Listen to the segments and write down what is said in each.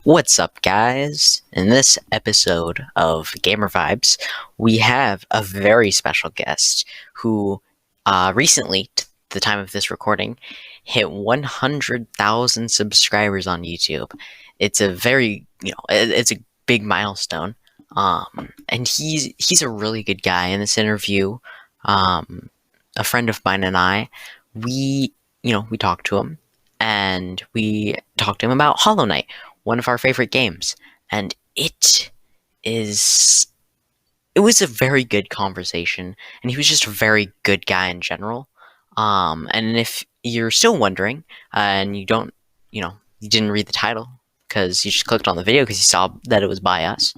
What's up, guys? In this episode of Gamer Vibes, we have a very special guest who recently, to the time of this recording, hit 100,000 subscribers on YouTube. It's a very, it's a big milestone. And he's a really good guy. In this interview, a friend of mine and I, we talked to him, and we talked to him about Hollow Knight, one of our favorite games, and is it was a very good conversation, and he was just a very good guy in general. And if you're still wondering, and you didn't read the title because you just clicked on the video because you saw that it was by us,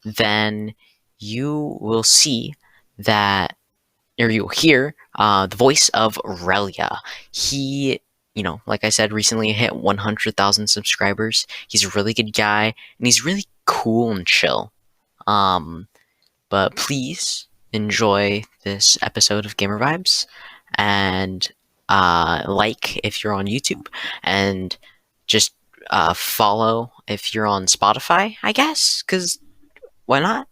then you will see that, or you'll hear the voice of RELYEA. He, like I said, recently hit 100,000 subscribers. He's a really good guy, and he's really cool and chill. Um, but please enjoy this episode of Gamer Vibes, and like if you're on YouTube, and just follow if you're on Spotify, I guess, because why not?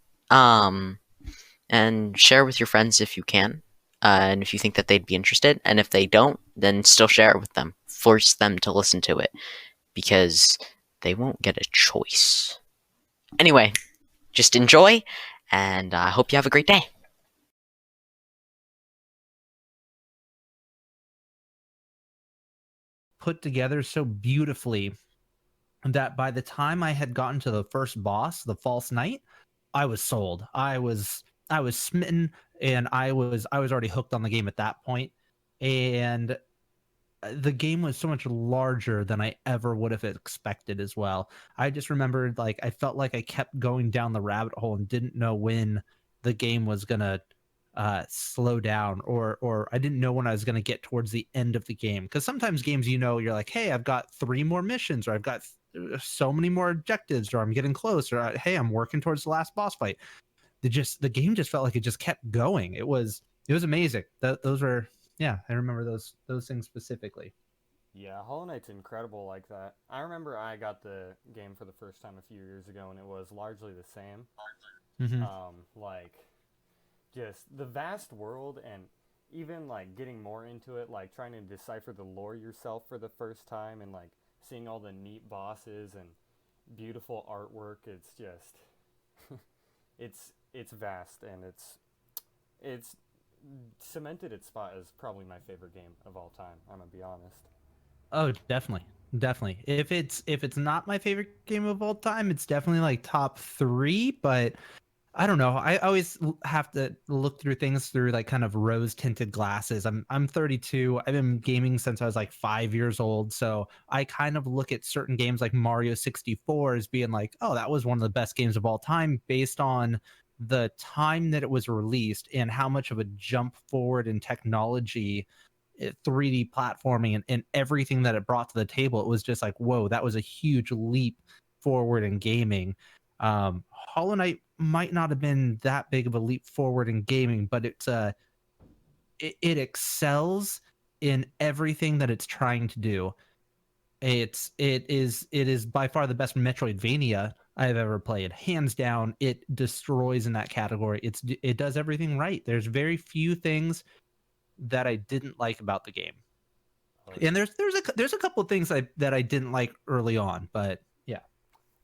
And share with your friends if you can, and if you think that they'd be interested. And if they don't, then still share it with them. Force them to listen to it, because they won't get a choice. Anyway, just enjoy, and I hope you have a great day. Put together so beautifully that by the time I had gotten to the first boss, the false knight, I was sold. I was smitten, and I was already hooked on the game at that point. And the game was so much larger than I ever would have expected as well. I just remembered, like, I felt like I kept going down the rabbit hole and didn't know when the game was gonna slow down, or I didn't know when I was gonna get towards the end of the game. Because sometimes games, you're like, hey, I've got 3 more missions, or I've got so many more objectives, or I'm getting close, or hey, I'm working towards the last boss fight. The game just felt like it just kept going. It was amazing. Those were, yeah, I remember those things specifically. Yeah, Hollow Knight's incredible like that. I remember I got the game for the first time a few years ago, and it was largely the same. Hmm. Like just the vast world, and even like getting more into it, like trying to decipher the lore yourself for the first time, and like seeing all the neat bosses and beautiful artwork. It's just it's vast, and it's cemented its spot as probably my favorite game of all time. I'm gonna be honest. Oh, definitely. Definitely. If it's not my favorite game of all time, it's definitely like top 3, but I don't know. I always have to look through things through like kind of rose tinted glasses. I'm 32. I've been gaming since I was like 5 years old, so I kind of look at certain games like Mario 64 as being like, "Oh, that was one of the best games of all time," based on the time that it was released and how much of a jump forward in technology, 3D platforming, and everything that it brought to the table. It was just like, whoa, that was a huge leap forward in gaming. Hollow Knight might not have been that big of a leap forward in gaming, but it excels in everything that it's trying to do. It is by far the best Metroidvania I've ever played, hands down. It destroys in that category. It does everything right. There's very few things that I didn't like about the game, Oh and yeah. there's a couple of things that I didn't like early on, but yeah.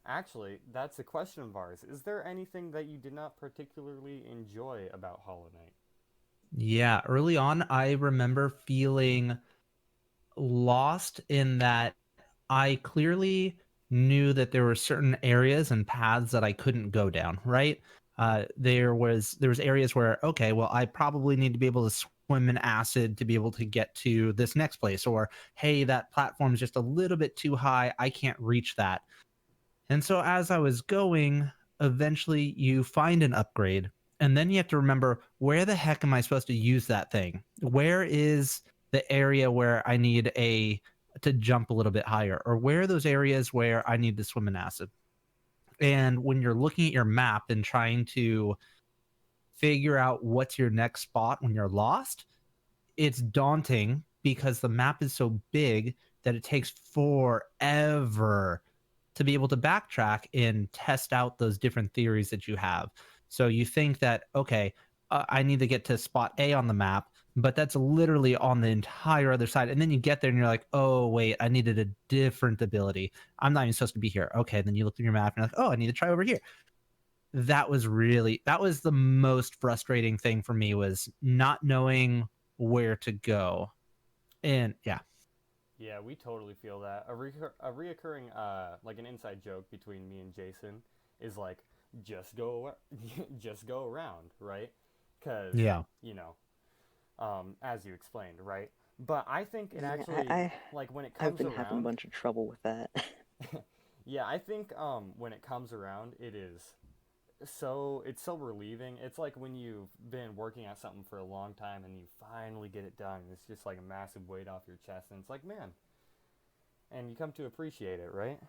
Actually, that's a question of ours. Is there anything that you did not particularly enjoy about Hollow Knight? Yeah, early on, I remember feeling lost in that I clearly knew that there were certain areas and paths that I couldn't go down, right? There was areas where, okay, well, I probably need to be able to swim in acid to be able to get to this next place, or hey, that platform's just a little bit too high, I can't reach that. And so as I was going, eventually you find an upgrade, and then you have to remember, where the heck am I supposed to use that thing? Where is the area where I need a to jump a little bit higher, or where are those areas where I need to swim in acid? And when you're looking at your map and trying to figure out what's your next spot when you're lost, it's daunting because the map is so big that it takes forever to be able to backtrack and test out those different theories that you have. So you think that, okay, I need to get to spot A on the map, but that's literally on the entire other side. And then you get there and you're like, oh, wait, I needed a different ability. I'm not even supposed to be here. Okay. Then you look through your map and you're like, oh, I need to try over here. That was the most frustrating thing for me, was not knowing where to go. And yeah. Yeah, we totally feel that. A reoccurring like an inside joke between me and Jason is like just go just go around, right? Cuz Yeah. you know, as you explained, right? But I think it Yeah, actually, like when it I've comes been having a around, bunch of trouble with that. yeah, I think when it comes around, it's so relieving. It's like when you've been working at something for a long time and you finally get it done. And it's just like a massive weight off your chest, and it's like, man, and you come to appreciate it, right?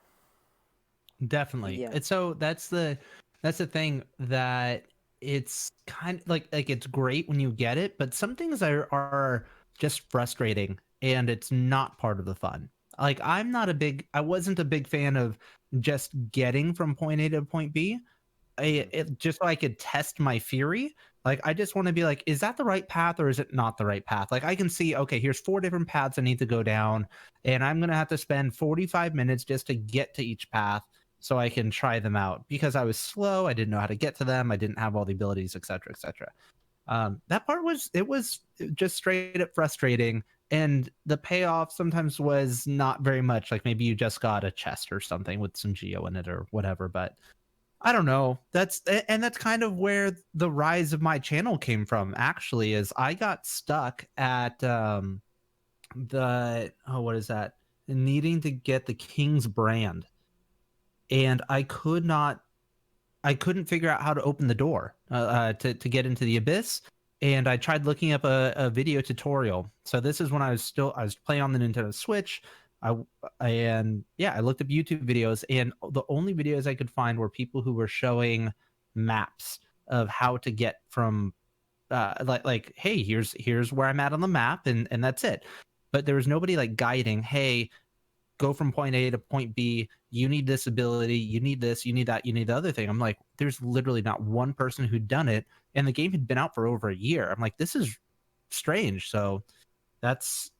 Definitely. Yeah. And so that's the thing, that it's kind of like it's great when you get it, but some things are just frustrating and it's not part of the fun. Like I wasn't a big fan of just getting from point A to point B. Mm-hmm. Just so I could test my theory. Like, I just want to be like, is that the right path or is it not the right path? Like, I can see, okay, here's 4 different paths I need to go down, and I'm gonna have to spend 45 minutes just to get to each path so I can try them out, because I was slow, I didn't know how to get to them, I didn't have all the abilities, etc., etc. That part was just straight up frustrating, and the payoff sometimes was not very much. Like maybe you just got a chest or something with some geo in it or whatever, but I don't know. That's kind of where the rise of my channel came from, actually, is I got stuck at the oh, what is that? Needing to get the King's brand. And I couldn't figure out how to open the door to get into the abyss. And I tried looking up a video tutorial. So this is when I was playing on the Nintendo Switch. I and yeah, I looked up YouTube videos, and the only videos I could find were people who were showing maps of how to get from like hey, here's where I'm at on the map, and that's it. But there was nobody like guiding, hey, go from point A to point B. You need this ability. You need this. You need that. You need the other thing. I'm like, there's literally not one person who'd done it, and the game had been out for over a year. I'm like, this is strange. So that's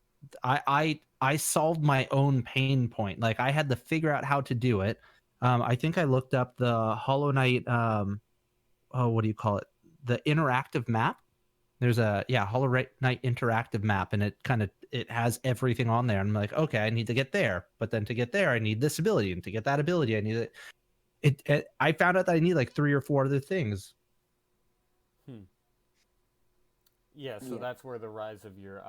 I solved my own pain point. Like I had to figure out how to do it. I think I looked up the Hollow Knight. Oh, what do you call it? The interactive map. There's a Hollow Knight interactive map, and it has everything on there. And I'm like, okay, I need to get there, but then to get there, I need this ability, and to get that ability, I need it. I found out that I need like 3 or 4 other things. Hmm. Yeah, so Yeah. that's where the rise of your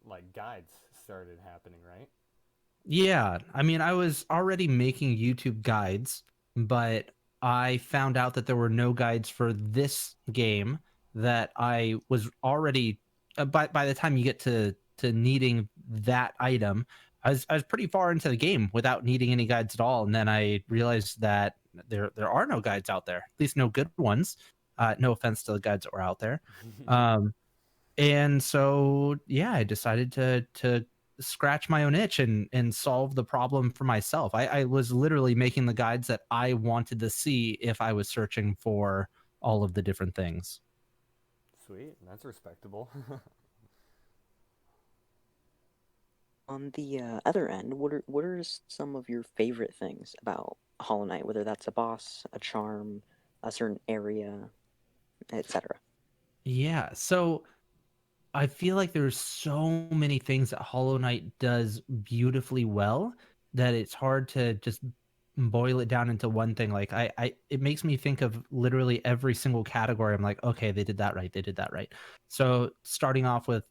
like guides started happening, right? Yeah, I mean, I was already making YouTube guides, but I found out that there were no guides for this game, that I was already by the time you get to needing that item, I was pretty far into the game without needing any guides at all, and then I realized that there are no guides out there, at least no good ones. No offense to the guides that were out there. Um, and so yeah, I decided to scratch my own itch and solve the problem for myself. I was literally making the guides that I wanted to see if I was searching for all of the different things. Sweet, that's respectable. On the other end, what are some of your favorite things about Hollow Knight? Whether that's a boss, a charm, a certain area, etc. Yeah, so I feel like there's so many things that Hollow Knight does beautifully well, that it's hard to just boil it down into one thing. Like it makes me think of literally every single category. I'm like, okay, they did that right. They did that right. So starting off with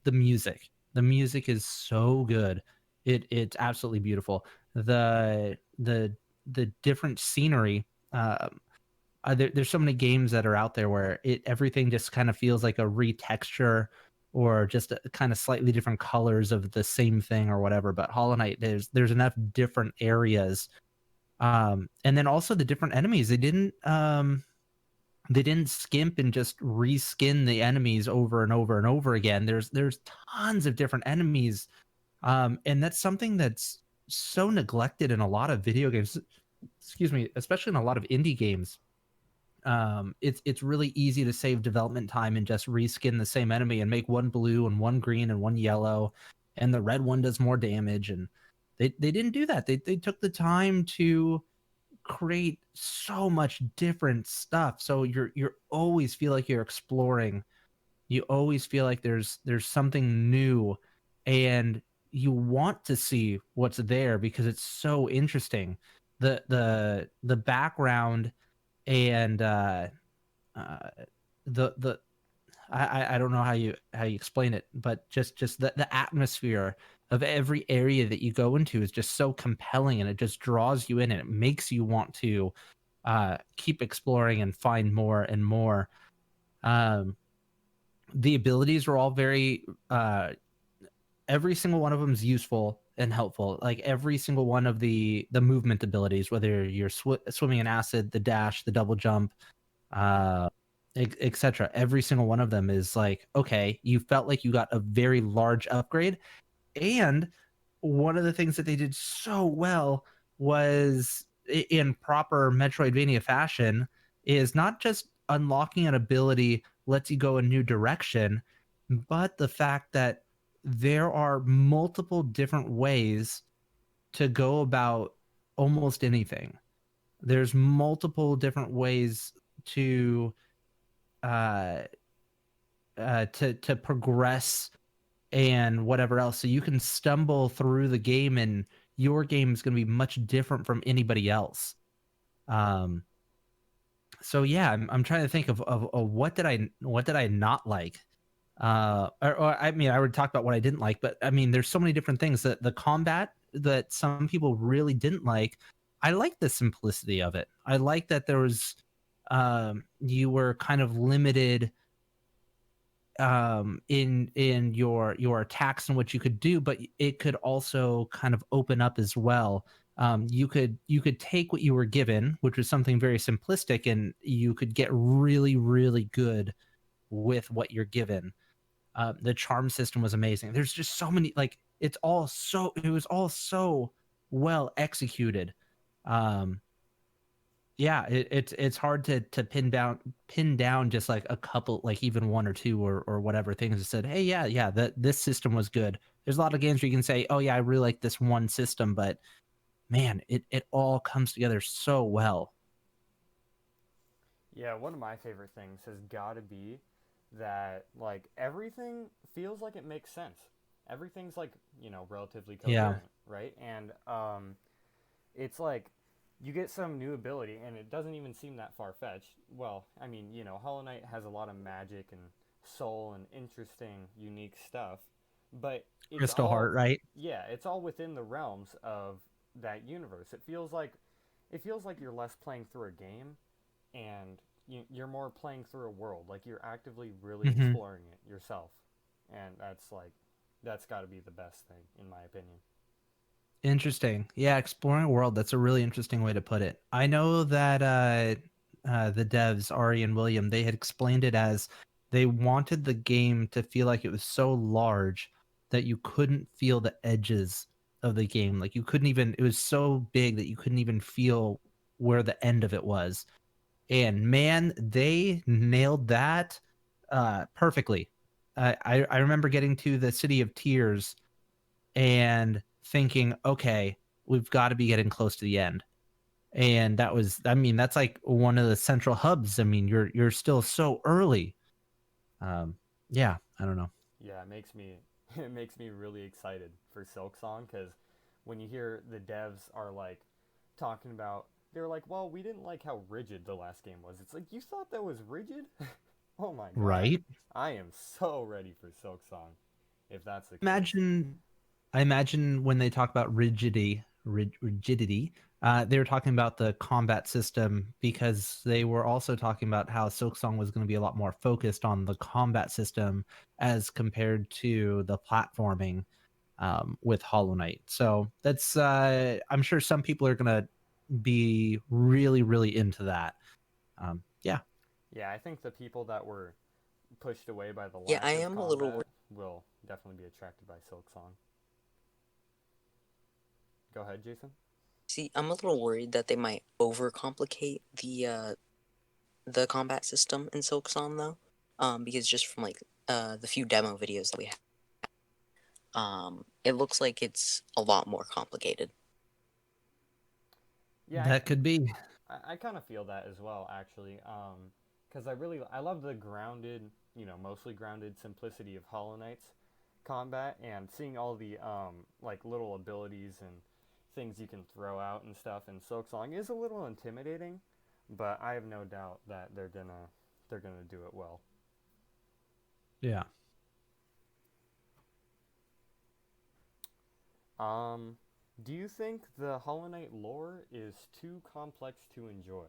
the music. The music is so good. It's absolutely beautiful. The different scenery. There's so many games that are out there where everything just kind of feels like a retexture, or just a, kind of slightly different colors of the same thing or whatever. But Hollow Knight, there's enough different areas, and then also the different enemies. They didn't skimp and just reskin the enemies over and over and over again. There's tons of different enemies, and that's something that's so neglected in a lot of video games. Excuse me, especially in a lot of indie games. It's really easy to save development time and just reskin the same enemy and make one blue and one green and one yellow, and the red one does more damage. And they didn't do that. They took the time to create so much different stuff. So you're always feel like you're exploring. You always feel like there's something new, and you want to see what's there because it's so interesting. The background and uh the I don't know how you explain it, but just the atmosphere of every area that you go into is just so compelling, and it just draws you in, and it makes you want to keep exploring and find more and more. um the abilities are all very every single one of them is useful and helpful. Like every single one of the movement abilities, whether you're swimming in acid, the dash, the double jump, uh etc., every single one of them is like, okay, you felt like you got a very large upgrade. And one of the things that they did so well was, in proper Metroidvania fashion, is not just unlocking an ability lets you go a new direction, but the fact that there are multiple different ways to go about almost anything. There's multiple different ways to uh to progress and whatever else. So you can stumble through the game, and your game is going to be much different from anybody else. Um, so yeah, I'm trying to think of what did I not like. Or I mean, I would talk about what I didn't like, but I mean, there's so many different things that the combat that some people really didn't like. I like the simplicity of it. I like that there was you were kind of limited in your attacks and what you could do, but it could also kind of open up as well. You could take what you were given, which was something very simplistic, and you could get really really good with what you're given. The charm system was amazing. There's just so many, like, it was all so well executed. um yeah, it's hard to pin down just like a couple, like even one or two or whatever things that said, hey, yeah, that this system was good. There's a lot of games where you can say, oh yeah, I really like this one system, but man, it all comes together so well. Yeah, one of my favorite things has got to be that like everything feels like it makes sense. Everything's like, relatively Yeah. coherent, right? And it's like you get some new ability and it doesn't even seem that far fetched. Well, I mean, Hollow Knight has a lot of magic and soul and interesting, unique stuff, but it's Crystal Heart, all, right? yeah, it's all within the realms of that universe. It feels like you're less playing through a game and you're more playing through a world. Like you're actively really Hmm. exploring it yourself, and that's got to be the best thing in my opinion. Interesting. Yeah, exploring a world. That's a really interesting way to put it. I know that the devs, Ari and William, they had explained it as they wanted the game to feel like it was so large that you couldn't feel the edges of the game. Like you couldn't even, it was so big that you couldn't even feel where the end of it was. And man, they nailed that perfectly. I remember getting to the City of Tears and thinking, okay, we've got to be getting close to the end. And that was, I mean, that's like one of the central hubs. I mean, you're still so early. Um, yeah, I don't know. Yeah, it makes me it makes me really excited for Silk Song because when you hear the devs are like talking about, they're like, well, we didn't like how rigid the last game was. It's like, you thought that was rigid? Oh my god, Right? I am so ready for Silk Song if that's the case. Imagine, I imagine when they talk about rigidity, they were talking about the combat system because they were also talking about how Silksong was going to be a lot more focused on the combat system as compared to the platforming with Hollow Knight. So that's I'm sure some people are gonna be really, really into that. Yeah. Yeah, I think the people that were pushed away by the Yeah, I lack of am a little. combat will definitely be attracted by Silk Song. Go ahead, Jason. See, I'm a little worried that they might overcomplicate the combat system in Silksong though, because just from like the few demo videos that we have, it looks like it's a lot more complicated. Yeah, That could be. I kind of feel that as well, actually. Because I love the grounded, mostly grounded simplicity of Hollow Knight's combat, and seeing all the like little abilities and things you can throw out and stuff in Silksong is a little intimidating, but I have no doubt that they're gonna do it well. Yeah. Um, do you think the Hollow Knight lore is too complex to enjoy?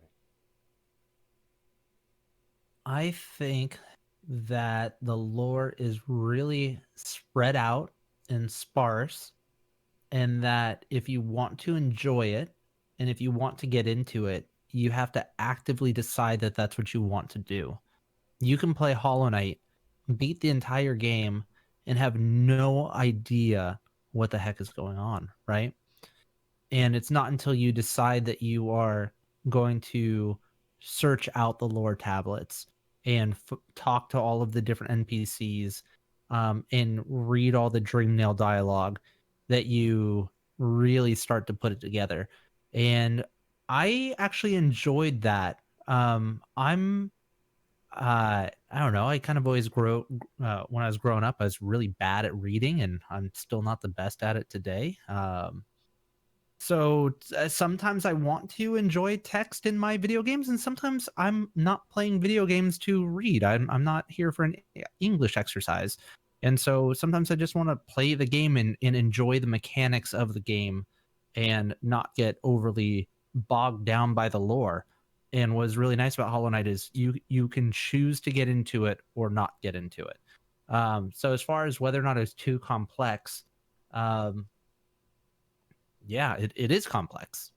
I think that the lore is really spread out and sparse, and that if you want to enjoy it and if you want to get into it, you have to actively decide that that's what you want to do. You can play Hollow Knight, beat the entire game, and have no idea what the heck is going on, right? And it's not until you decide that you are going to search out the lore tablets and talk to all of the different NPCs, and read all the Dreamnail dialogue that you really start to put it together. And I actually enjoyed that. I don't know. I kind of always when I was growing up, I was really bad at reading, and I'm still not the best at it today. Sometimes I want to enjoy text in my video games, and sometimes I'm not playing video games to read. I'm not here for an English exercise, and so sometimes I just want to play the game and enjoy the mechanics of the game, and not get overly bogged down by the lore. And what's really nice about Hollow Knight is you can choose to get into it or not get into it. So as far as whether or not it's too complex, um, yeah, it is complex.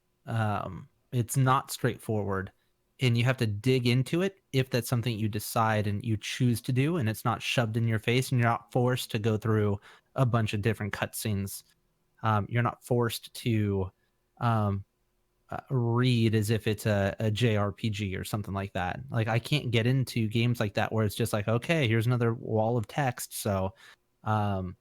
It's not straightforward, and you have to dig into it if that's something you decide and you choose to do, and it's not shoved in your face, and you're not forced to go through a bunch of different cutscenes. You're not forced to um, read as if it's a JRPG or something like that. Like I can't get into games like that where it's just like, okay, here's another wall of text. So um,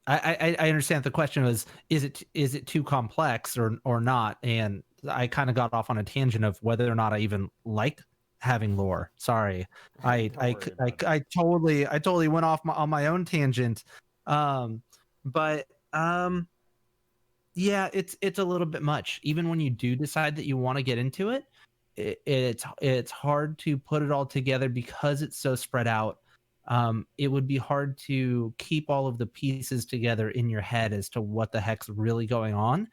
I understand the question was, is it too complex or not? And I kind of got off on a tangent of whether or not I even like having lore. Sorry, Don't worry about it. I totally went off on my own tangent. Um, but yeah, it's a little bit much. Even when you do decide that you want to get into it, it's hard to put it all together because it's so spread out. It would be hard to keep all of the pieces together in your head as to what the heck's really going on.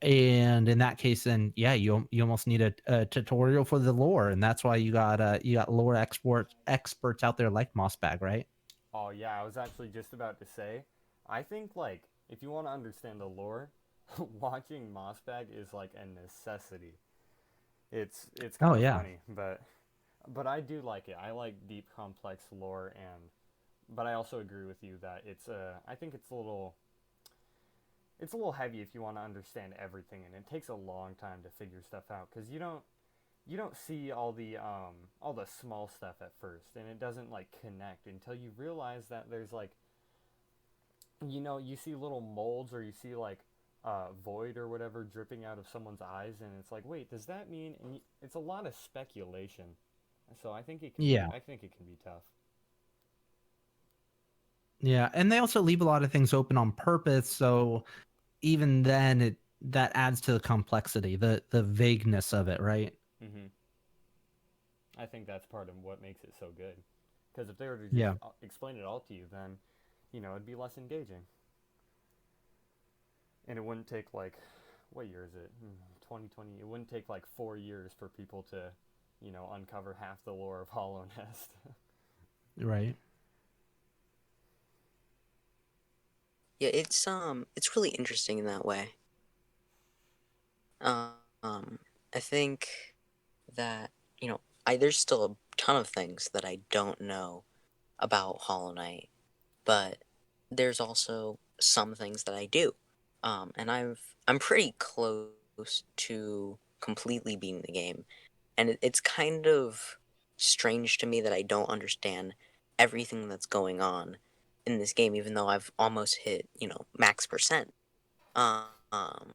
And in that case, then yeah, you almost need a tutorial for the lore, and that's why you got lore experts out there like Mossbag, right? Oh yeah, I was actually just about to say, I think like if you want to understand the lore, watching Mossbag is like a necessity. It's Oh kind of yeah, funny, but I do like it. I like deep, complex lore, and but I also agree with you that I think it's a little heavy if you want to understand everything, and it takes a long time to figure stuff out because you don't see all the small stuff at first, and it doesn't like connect until you realize that there's like you see little molds, or you see like void or whatever dripping out of someone's eyes, and it's like, wait, does that mean? And it's a lot of speculation, so I think it can be yeah, I think it can be tough. yeah, and they also leave a lot of things open on purpose. So even then, it that adds to the complexity, the vagueness of it, right? hmm I think that's part of what makes it so good, because if they were to just Yeah. explain it all to you, then it'd be less engaging, and it wouldn't take like, what year is it? 2020. It wouldn't take like 4 years for people to uncover half the lore of Hollow Nest. Right. Yeah, it's really interesting in that way. Um, I think that I there's still a ton of things that I don't know about Hollow Knight, but there's also some things that I do. And I'm pretty close to completely beating the game, and it's kind of strange to me that I don't understand everything that's going on in this game, even though I've almost hit, max percent. Um,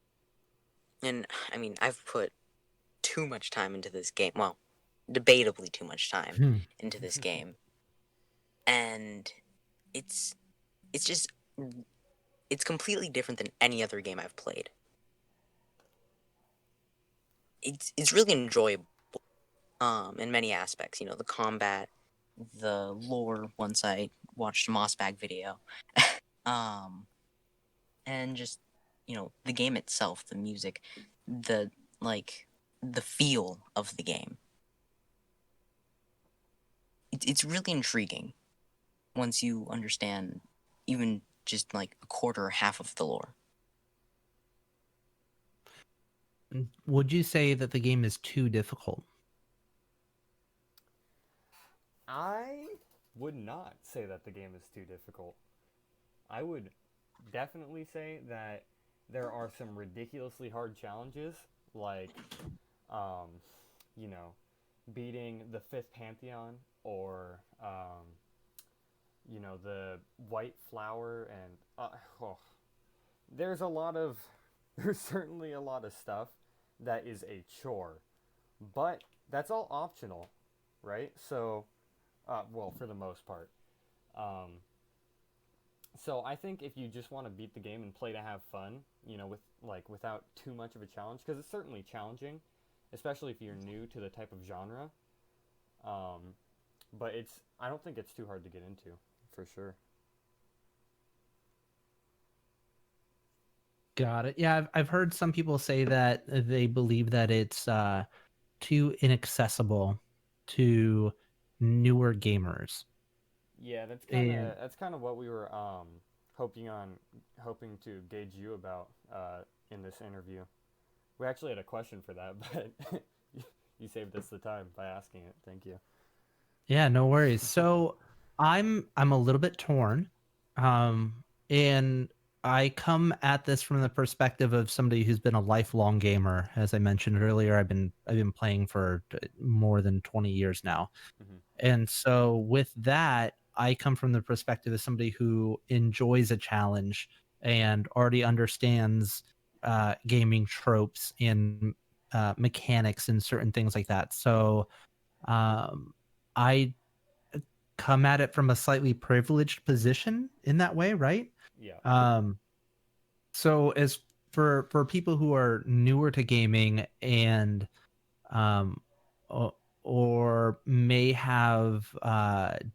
and I mean, I've put too much time into this game. Well, debatably too much time Hmm. into this game, and it's it's just it's completely different than any other game I've played. It's really enjoyable in many aspects. The combat, the lore. Once I watched a Mossbag video, um, and just the game itself, the music, the like the feel of the game. It's really intriguing once you understand even just like a quarter or half of the lore. Would you say that the game is too difficult? I would not say that the game is too difficult. I would definitely say that there are some ridiculously hard challenges, like, um, you know, beating the fifth Pantheon or, the white flower, and oh, there's a lot of, there's certainly a lot of stuff that is a chore, but that's all optional, right? So, well, for the most part. Um, so I think if you just want to beat the game and play to have fun, without too much of a challenge, because it's certainly challenging, especially if you're new to the type of genre. Um, but I don't think it's too hard to get into, for sure. Got it. Yeah, I've heard some people say that they believe that it's too inaccessible to newer gamers. Yeah, And that's kind of what we were hoping on hoping to gauge you about in this interview. We actually had a question for that, but you saved us the time by asking it. Thank you. yeah, no worries. So I'm a little bit torn. And I come at this from the perspective of somebody who's been a lifelong gamer. As I mentioned earlier, I've been playing for more than 20 years now. Hmm. And so with that, I come from the perspective of somebody who enjoys a challenge and already understands gaming tropes and mechanics and certain things like that. So um, I come at it from a slightly privileged position in that way, right? Yeah. Um, so as for people who are newer to gaming and um, or may have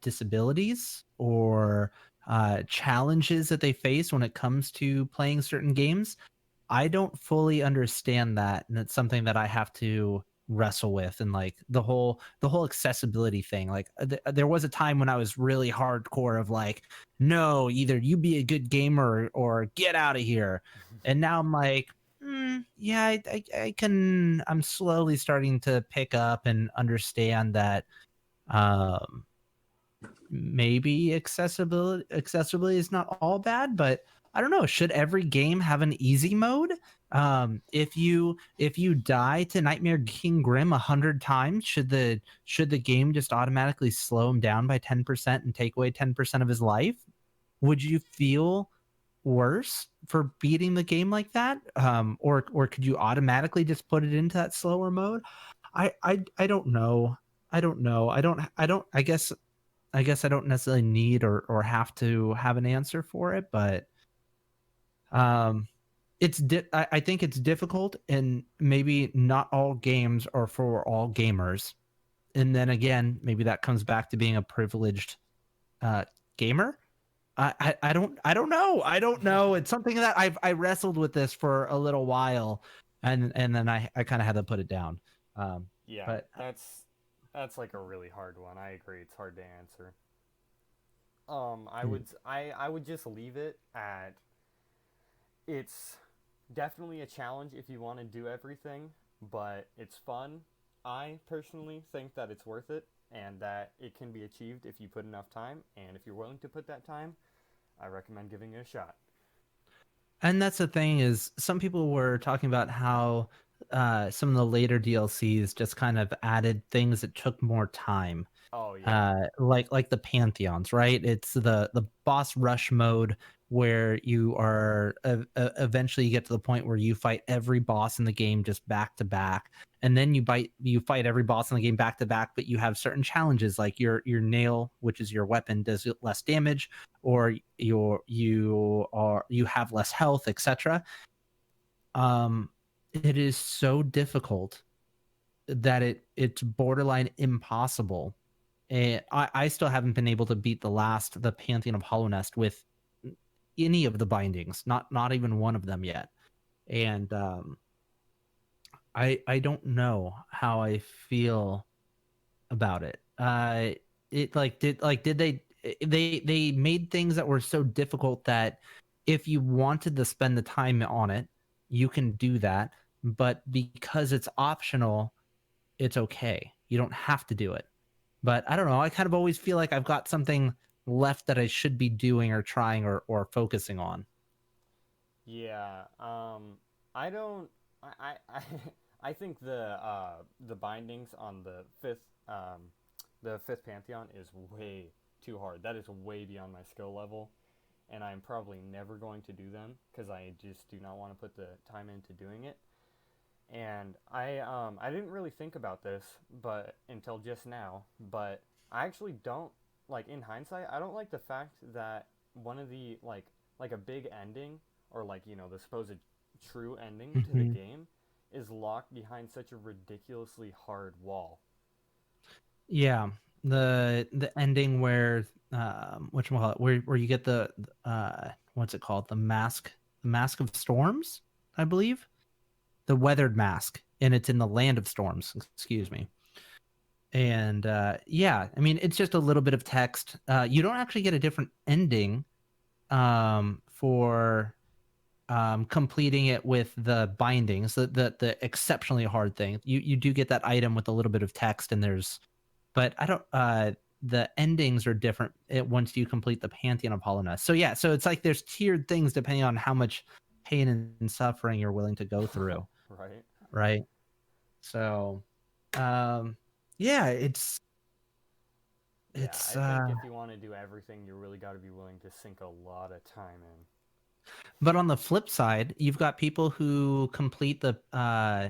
disabilities or challenges that they face when it comes to playing certain games, I don't fully understand that, and it's something that I have to wrestle with. And like the whole accessibility thing, like there was a time when I was really hardcore of like, no, either you be a good gamer or get out of here. And now I'm like, yeah, I can. I'm slowly starting to pick up and understand that um maybe accessibility is not all bad, but I don't know, should every game have an easy mode? If you die to Nightmare King Grim 100 times, should the game just automatically slow him down by 10% and take away 10% of his life? Would you feel worse for beating the game like that? Or could you automatically just put it into that slower mode? I don't know. I don't know. I don't I guess I don't necessarily need or have to have an answer for it, but um I think it's difficult, and maybe not all games are for all gamers. And then again, maybe that comes back to being a privileged uh gamer. I don't know. I don't know. It's something that I wrestled with this for a little while, and then I kind of had to put it down. Um Yeah, but that's like a really hard one. I agree. It's hard to answer. mm, I would just leave it at, it's definitely a challenge if you want to do everything, but it's fun. I personally think that it's worth it and that it can be achieved if you put enough time, and if you're willing to put that time, I recommend giving it a shot. And that's the thing is some people were talking about how some of the later DLCs just kind of added things that took more time. Oh yeah. Like the pantheons, right? It's the boss rush mode where you are eventually you get to the point where you fight every boss in the game just back to back, and then you fight every boss in the game back to back, but you have certain challenges like your nail, which is your weapon, does less damage, or you have less health, etc. Um, it is so difficult that it's borderline impossible. And I still haven't been able to beat the Pantheon of Hollow Nest with any of the bindings, not even one of them yet. And I don't know how I feel about it. It did they made things that were so difficult that if you wanted to spend the time on it, you can do that. But because it's optional, it's okay. You don't have to do it. But I don't know. I kind of always feel like I've got something left that I should be doing or trying or focusing on. Yeah. I don't. I I think the bindings on the fifth pantheon is way too hard. That is way beyond my skill level, and I'm probably never going to do them because I just do not want to put the time into doing it. And I didn't really think about this, but until just now. But I actually don't like in hindsight. I don't like the fact that one of the like a big ending or like the supposed true ending to the Mhm. game is locked behind such a ridiculously hard wall. Yeah, the ending where whatchamacallit, where you get the what's it called, the mask of storms, I believe, the weathered mask, and it's in the land of storms. Excuse me. And yeah, I mean it's just a little bit of text. You don't actually get a different ending for completing it with the bindings, the exceptionally hard thing. You do get that item with a little bit of text, and there's, but I don't. The endings are different once you complete the Pantheon of Hollowness. So yeah, so it's like there's tiered things depending on how much pain and suffering you're willing to go through, Right? right? So, um, yeah, Yeah, it's I think if you want to do everything, you really got to be willing to sink a lot of time in. But on the flip side, you've got people who complete the uh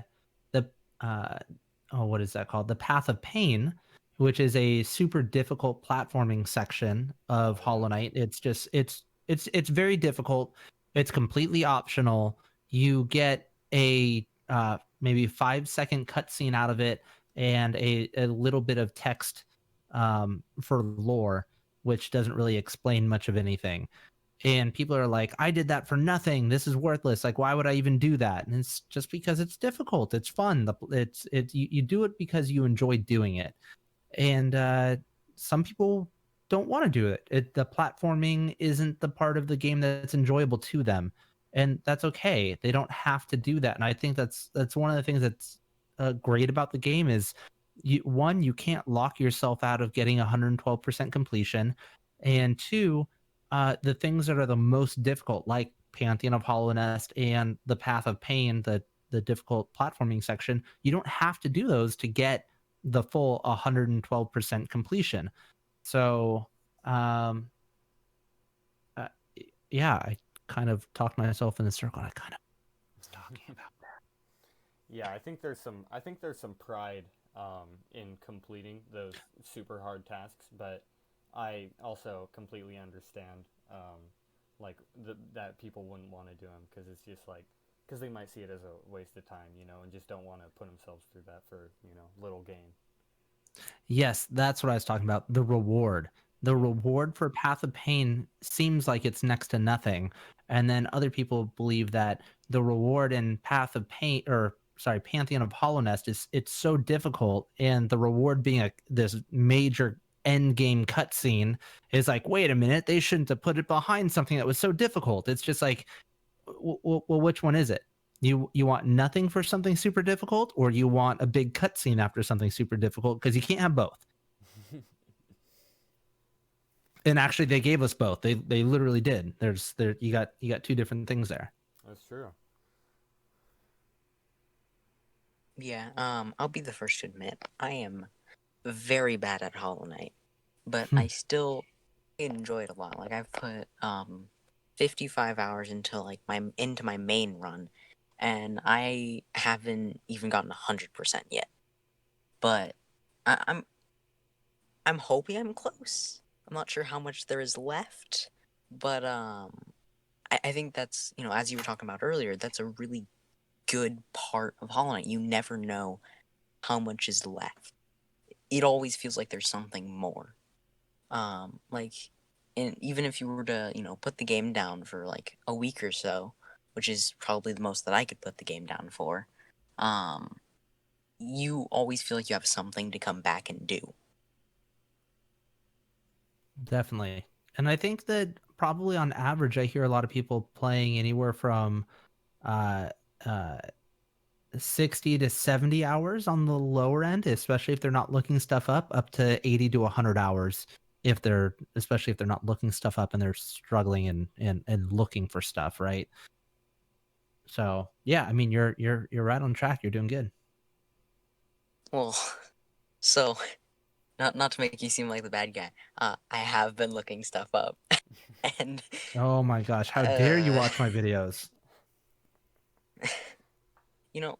oh, what is that called? The Path of Pain, which is a super difficult platforming section of Oh yeah. Hollow Knight. It's just it's very difficult. It's completely optional. You get a maybe 5-second cutscene out of it and a little bit of text for lore, which doesn't really explain much of anything, and people are like, I did that for nothing, this is worthless, like why would I even do that? And it's just because it's difficult, it's fun, you do it because you enjoy doing it. And some people don't want to do the platforming isn't the part of the game that's enjoyable to them, and that's okay. They don't have to do that, and I think that's one of the things that's great about the game is you can't lock yourself out of getting 112% completion, and two, the things that are the most difficult like Pantheon of Hollow Nest and the Path of Pain, the difficult platforming section, you don't have to do those to get the full 112% completion. So, um, uh, yeah, I kind of talked myself in the circle. I kind of was talking about. Yeah, I think there's some pride in completing those super hard tasks, but I also completely understand like that people wouldn't want to do them because it's just like because they might see it as a waste of time, and just don't want to put themselves through that for little gain. Yes, that's what I was talking about. The reward. The Yeah. reward for Path of Pain seems like it's next to nothing. And then other people believe that the reward in Path of Pain, or sorry, Pantheon of Hollow Nest, is it's so difficult, and the reward being this major end game cutscene is like, wait a minute, they shouldn't have put it behind something that was so difficult. It's just like, well, which one is it? You want nothing for something super difficult, or you want a big cutscene after something super difficult? Because you can't have both. And actually, they gave us both. They literally did. There you got two different things there. That's true. Yeah, I'll be the first to admit I am very bad at Hollow Knight, but I still enjoy it a lot. Like I've put 55 hours into my main run, and I haven't even gotten 100% yet. But I, I'm I'm hoping I'm close. I'm not sure how much there is left, but I think that's, as you were talking about earlier, that's a really good part of Hollow Knight. You never know how much is left. It always feels like there's something more. Like, and even if you were to, put the game down for like a week or so, which is probably the most that I could put the game down for, um, you always feel like you have something to come back and do. Definitely. And I think that probably on average, I hear a lot of people playing anywhere from uh, uh, 60 to 70 hours on the lower end, especially if they're not looking stuff up to 80 to 100 hours especially if they're not looking stuff up and they're struggling and looking for stuff, right? So yeah, I mean, you're right on track. You're doing good. Well, so not to make you seem like the bad guy, I have been looking stuff up, and Oh my gosh, how dare you uh, watch my videos?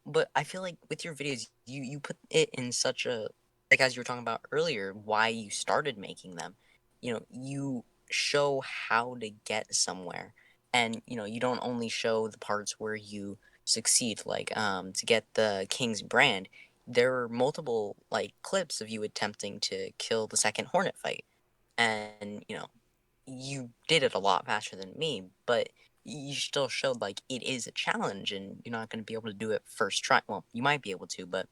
but I feel like with your videos, you put it in such a, like as you were talking about earlier, why you started making them. You show how to get somewhere, and you don't only show the parts where you succeed. Like to get the King's brand, there are multiple like clips of you attempting to kill the second Hornet fight, and you did it a lot faster than me, but you still showed like it is a challenge and you're not going to be able to do it first try. Well, you might be able to, but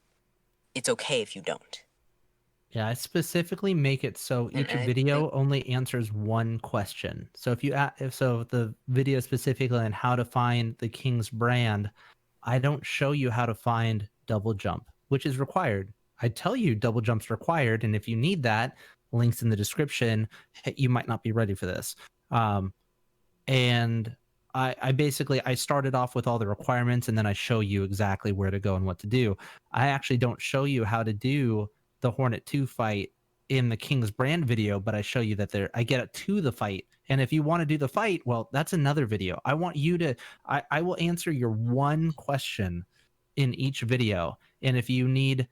it's okay if you don't. Yeah, I specifically make it so each And I think, video only answers one question. So if the video specifically on how to find the King's brand, I don't show you how to find double jump, which is required. I tell you double jump's required, and if you need that, links in the description. Hey, you might not be ready for this. Um, and I basically I started off with all the requirements and then I show you exactly where to go and what to do. I actually don't show you how to do the Hornet 2 fight in the King's brand video, but I show you that I get it to the fight. And if you want to do the fight, well, that's another video. I want you to I will answer your one question in each video. And if you need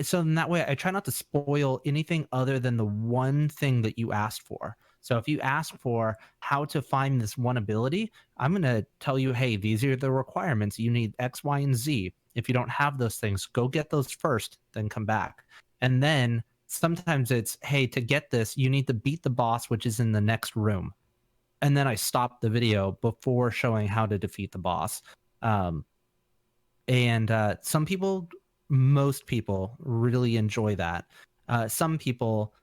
so in that way I try not to spoil anything other than the one thing that you asked for. So if you ask for how to find this one ability, I'm going to tell you, hey, these are the requirements. You need X, Y, and Z. If you don't have those things, go get those first, then come back. And then sometimes it's, hey, to get this, you need to beat the boss, which is in the next room. And then I stop the video before showing how to defeat the boss. Um, and some people, most people really enjoy that. Some people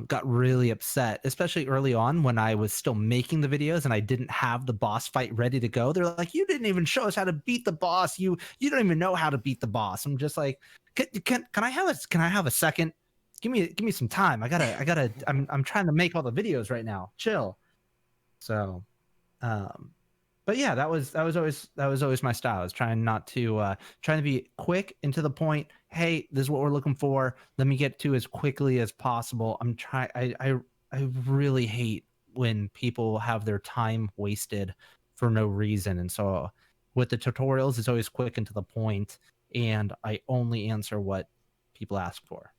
got really upset, especially early on when I was still making the videos and I didn't have the boss fight ready to go. They're like, you didn't even show us how to beat the boss. You don't even know how to beat the boss. I'm just like, can I have a second? Give me some time. I'm trying to make all the videos right now. Chill. So um but yeah, that was always my style. I was trying to be quick and to the point. Hey, this is what we're looking for. Let me get to as quickly as possible. I really hate when people have their time wasted for no reason. And so with the tutorials, it's always quick and to the point, and I only answer what people ask for.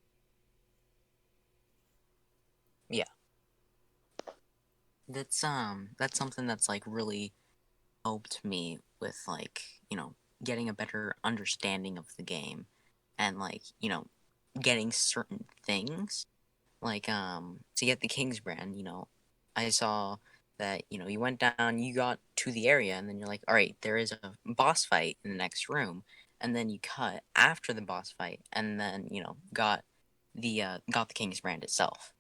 yeah, that's something that's like really helped me with like, getting a better understanding of the game and like, getting certain things. Like to get the King's brand, I saw that, you went down, you got to the area, and then you're like, all right, there is a boss fight in the next room, and then you cut after the boss fight, and then got the King's brand itself,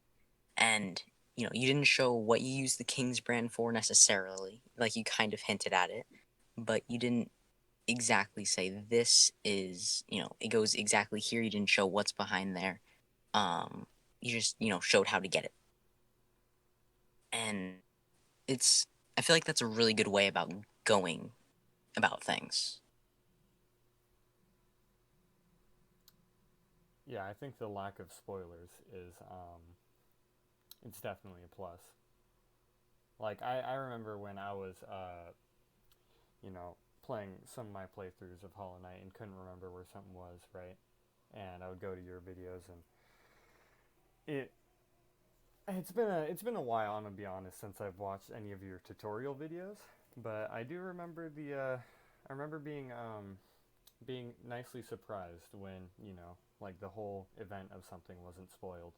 and you didn't show what you used the King's brand for necessarily, like you kind of hinted at it, but you didn't exactly say this is, it goes exactly here. You didn't show what's behind there. You just showed how to get it, and it's I feel like that's a really good way about going about things. Yeah, I think the lack of spoilers is it's definitely a plus. Like I remember when I was you know, playing some of my playthroughs of Hollow Knight and couldn't remember where something was, right? And I would go to your videos and it it's been a while, I'm gonna be honest, since I've watched any of your tutorial videos, but I do remember I remember being nicely surprised when, you know, like the whole event of something wasn't spoiled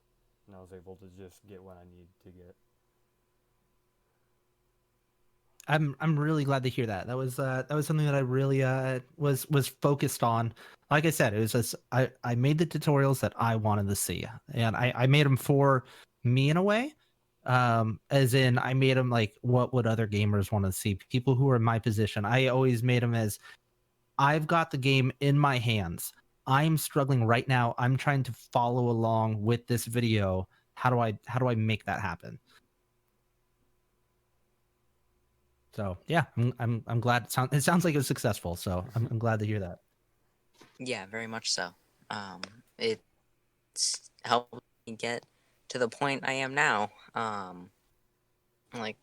and I was able to just get what I need to get. I'm really glad to hear that. That was something that I really was focused on. Like I said, it was just I made the tutorials that I wanted to see, and I made them for me in a way. As in I made them like what would other gamers want to see? People who are in my position. I always made them as I've got the game in my hands. I'm struggling right now. I'm trying to follow along with this video. How do I make that happen? So yeah, I'm glad it sounds like it was successful. So I'm glad to hear that. Yeah, very much so. It's helped me get to the point I am now. Like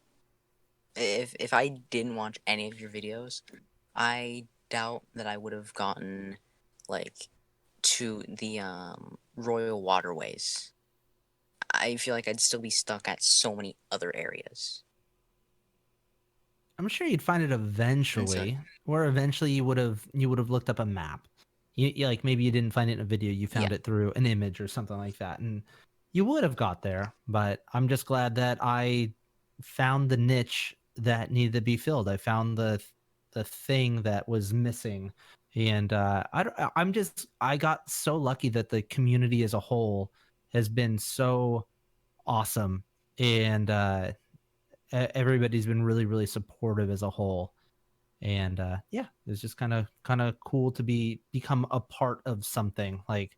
if I didn't watch any of your videos, I doubt that I would have gotten like to the royal waterways. I feel like I'd still be stuck at so many other areas. I'm sure you'd find it And so eventually, or eventually you would have looked up a map. Like maybe you didn't find it in a video, you yeah, found it through an image or something like that, and you would have got there. But I'm just glad that I found the niche that needed to be filled. I found the thing that was missing, and I got so lucky that the community as a whole has been so awesome, and everybody's been really really supportive as a whole, and yeah, it's just kind of cool to become a part of something like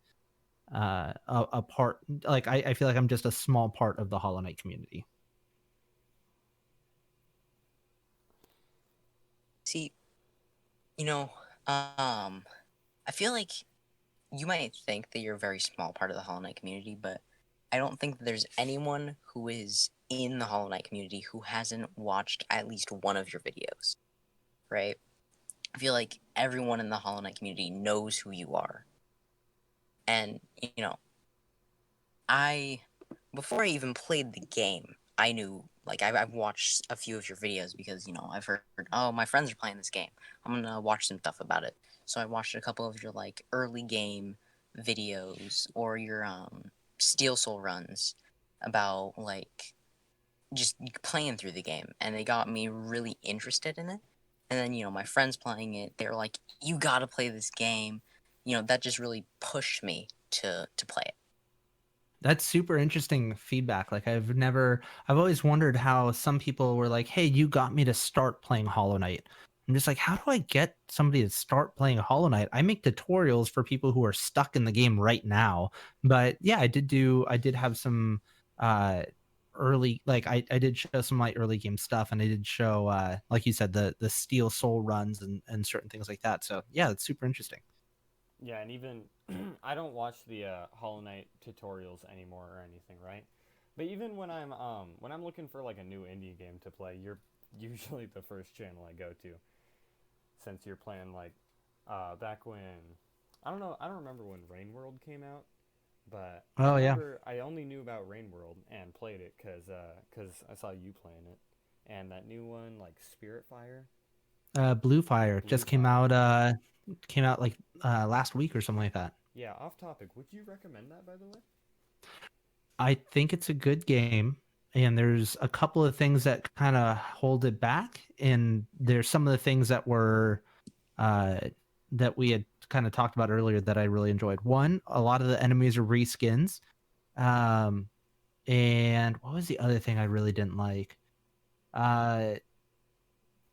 a part like I feel like I'm just a small part of the Hollow Knight community. see, you know, um, I feel like you might think that you're a very small part of the Hollow Knight community, but I don't think that there's anyone who is in the Hollow Knight community who hasn't watched at least one of your videos, right? I feel like everyone in the Hollow Knight community knows who you are. And, you know, I, before I even played the game, I knew, like, I've watched a few of your videos because, you know, I've heard, oh, my friends are playing this game. I'm gonna watch some stuff about it. So I watched a couple of your, like, early game videos or your, Steel Soul runs about, like, just playing through the game. And they got me really interested in it. And then, you know, my friends playing it, they're like, you gotta play this game. You know, that just really pushed me to play it. That's super interesting feedback. Like I've always wondered how some people were like, "Hey, you got me to start playing Hollow Knight." I'm just like, how do I get somebody to start playing Hollow Knight? I make tutorials for people who are stuck in the game right now. But yeah, I did have some uh early like I did show some like early game stuff, and I did show like you said the Steel Soul runs and certain things like that. So yeah, it's super interesting. Yeah, and even I don't watch the Hollow Knight tutorials anymore or anything, right? But even when I'm looking for like a new indie game to play, you're usually the first channel I go to, since you're playing like back when I don't remember when Rain World came out, but I Oh yeah. remember I only knew about Rain World and played it cuz I saw you playing it. And that new one like Spirit Fire, Blue Fire Blue just Fire. came out like last week or something like that. Yeah, off topic. Would you recommend that by the way? I think it's a good game, and there's a couple of things that kind of hold it back, and there's some of the things uh, that we had kind of talked about earlier that I really enjoyed. One, a lot of the enemies are reskins, um, and what was the other thing I really didn't like? Uh,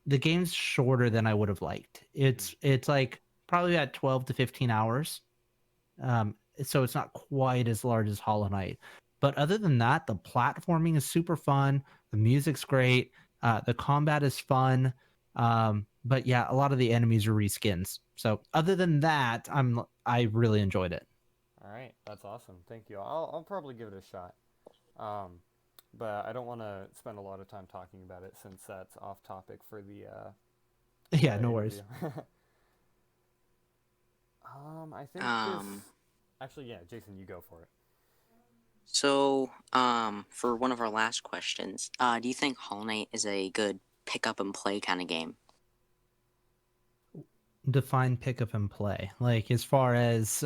the game's shorter than I would have liked. Mm. It's like probably at 12 to 15 hours. So it's not quite as large as Hollow Knight. But other than that, the platforming is super fun. The music's great. The combat is fun. But yeah, a lot of the enemies are reskins. So other than that, I really enjoyed it. All right, that's awesome. Thank you. I'll probably give it a shot. Um, but I don't want to spend a lot of time talking about it since that's off topic for Yeah, the no interview. worries. I think this. Um, Actually, yeah, Jason, you go for it. for one of our last questions, do you think Hollow Knight is a good pick up and play kind of game? Define pick up and play. Like as far as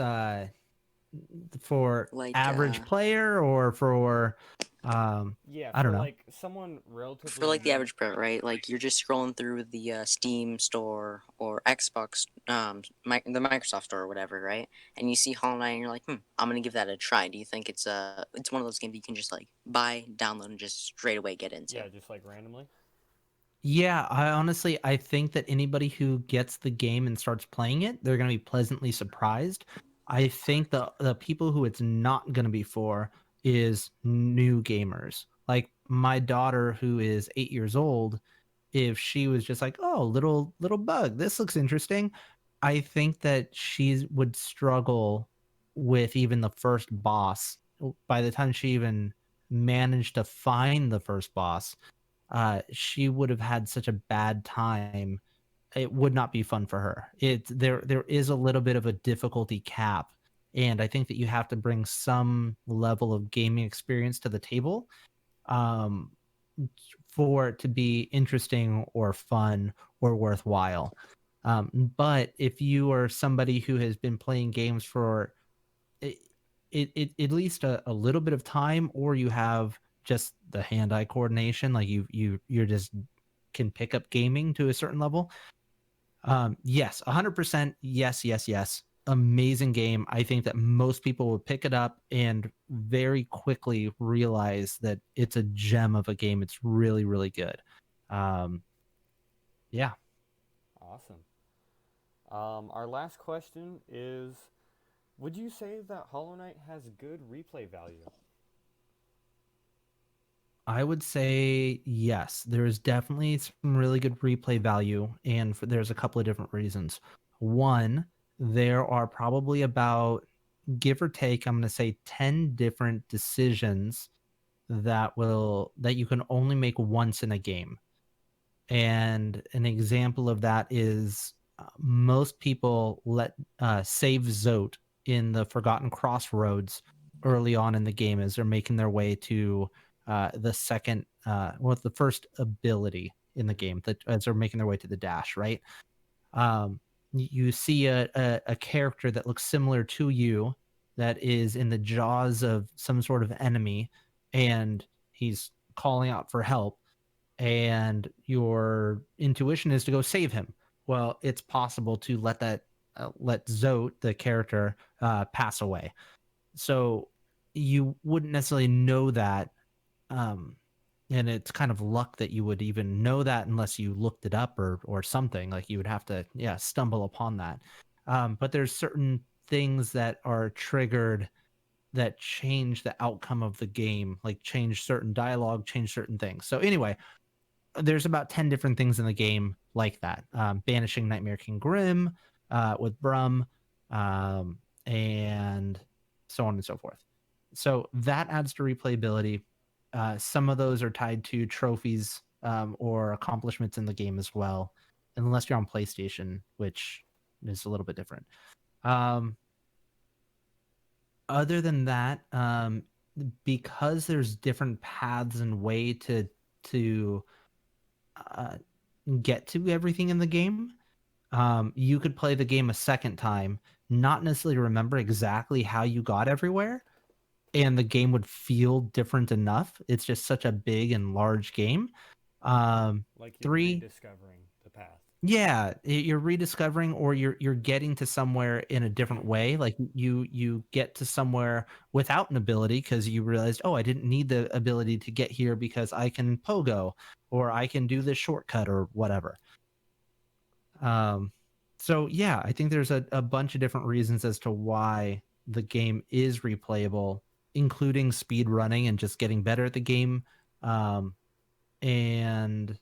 for Like, average player or for um Yeah, I don't for know. like someone for relatively. like the average player, right? Like you're just scrolling through the Steam store or Xbox, the Microsoft store or whatever, right? And you see Hollow Knight, and you're like, I'm gonna give that a try. Do you think it's one of those games you can just like buy, download, and just straight away get into? Yeah, just like randomly. Yeah, I think that anybody who gets the game and starts playing it, they're going to be pleasantly surprised. I think the people who it's not going to be for is new gamers. Like my daughter who is 8 years old, if she was just like, "Oh, little bug, this looks interesting." I think that she would struggle with even the first boss. By the time she even managed to find the first boss, she would have had such a bad time. It would not be fun for her. There is a little bit of a difficulty cap, and I think that you have to bring some level of gaming experience to the table um, for it to be interesting or fun or worthwhile. But if you are somebody who has been playing games for it, at least a little bit of time, or you have just the hand-eye coordination, like you're just can pick up gaming to a certain level. Yes, 100%. Yes, yes, yes. Amazing game. I think that most people would pick it up and very quickly realize that it's a gem of a game. It's really, really good. Um, yeah, Awesome. Our last question is: would you say that Hollow Knight has good replay value? I would say yes. There is definitely some really good replay value, and there's a couple of different reasons. One, there are probably about, give or take, I'm going to say 10 different decisions that you can only make once in a game. And an example of that is most people save Zote in the Forgotten Crossroads early on in the game as they're making their way to the first ability in the game, that as they're making their way to the dash, right? You see a character that looks similar to you that is in the jaws of some sort of enemy, and he's calling out for help, and your intuition is to go save him. Well, it's possible to let Zote, the character, pass away. So you wouldn't necessarily know that, um, and it's kind of luck that you would even know that unless you looked it up or something. Like you would have to, yeah, stumble upon that. But there's certain things that are triggered that change the outcome of the game, like change certain dialogue, change certain things. So anyway, there's about 10 different things in the game like that. Banishing Nightmare King Grim with Brum, and so on and so forth. So that adds to replayability. Some of those are tied to trophies or accomplishments in the game as well, unless you're on PlayStation, which is a little bit different. Um, Other than that, because there's different paths and way to uh, get to everything in the game, you could play the game a second time, not necessarily remember exactly how you got everywhere, and the game would feel different enough. It's just such a big and large game. Like you're Three, rediscovering the path. yeah, you're rediscovering, or you're getting to somewhere in a different way. Like you get to somewhere without an ability because you realized, oh, I didn't need the ability to get here because I can pogo, or I can do this shortcut or whatever. Um, so yeah, I think there's a bunch of different reasons as to why the game is replayable, including speed running and just getting better at the game. And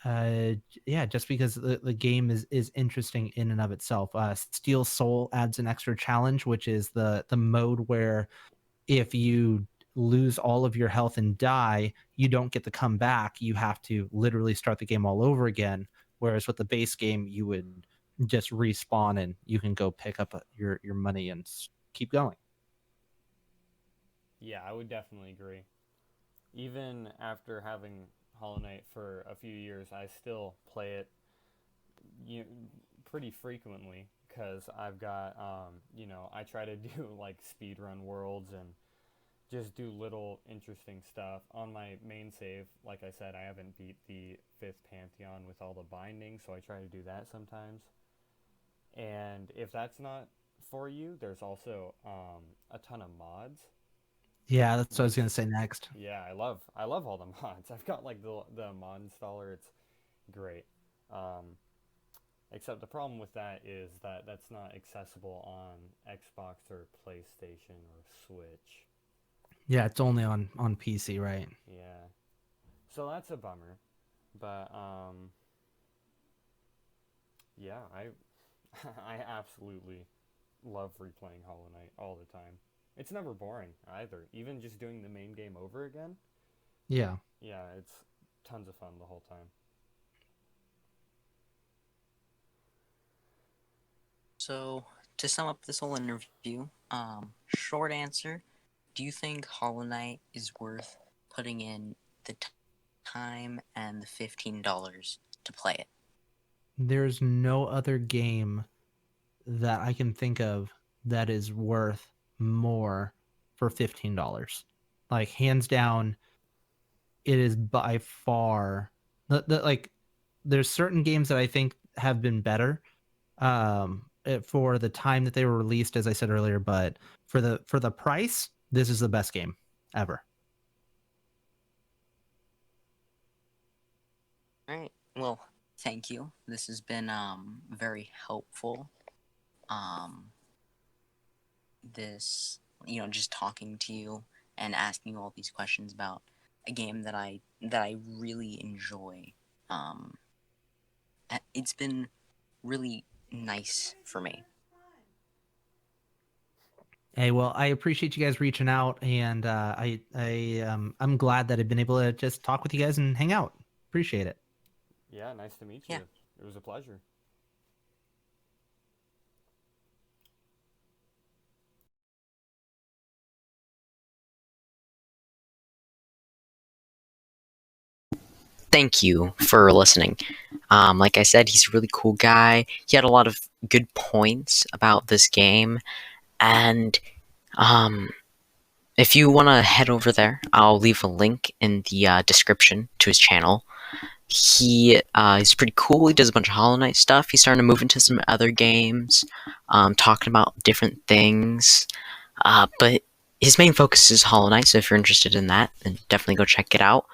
Uh, yeah, just because the game is interesting in and of itself. Steel Soul adds an extra challenge, which is the mode where if you lose all of your health and die, you don't get to come back. You have to literally start the game all over again. Whereas with the base game, you would just respawn and you can go pick up your money and keep going. Yeah, I would definitely agree. Even after having Hollow Knight for a few years, I still play it you pretty frequently because I've got I try to do like speed run worlds and just do little interesting stuff on my main save. Like I said, I haven't beat the fifth Pantheon with all the bindings, so I try to do that sometimes. And if that's not for you, there's also a ton of mods, Yeah, that's what I was which gonna say next. yeah, I love all the mods. I've got like the mod installer. It's great. Um, Except the problem with that is that that's not accessible on Xbox or PlayStation or Switch. Yeah, it's only on PC, right? Yeah. So that's a bummer. But yeah, I I absolutely love replaying Hollow Knight all the time. It's never boring either. Even just doing the main game over again. Yeah. Yeah, it's tons of fun the whole time. So, to sum up this whole interview, short answer: do you think Hollow Knight is worth putting in the time and the $15 to play it? There's no other game that I can think of that is worth more for $15. Like hands down, it is by far like there's certain games that I think have been better for the time that they were released, as I said earlier, but for the price, this is the best game ever. All right. Well, thank you. This has been very helpful. Um, this just talking to you and asking you all these questions about a game that I really enjoy. Um, it's been really nice for me. Hey, well, I appreciate you guys reaching out, and I'm glad that I've been able to just talk with you guys and hang out. Appreciate it. Yeah, nice to meet Yeah. you. It was a pleasure. Thank you for listening. Like I said, he's a really cool guy. He had a lot of good points about this game, and um, if you want to head over there, I'll leave a link in the description to his channel. He's pretty cool. He does a bunch of Hollow Knight stuff. He's starting to move into some other games, talking about different things. But his main focus is Hollow Knight, so if you're interested in that, then definitely go check it out.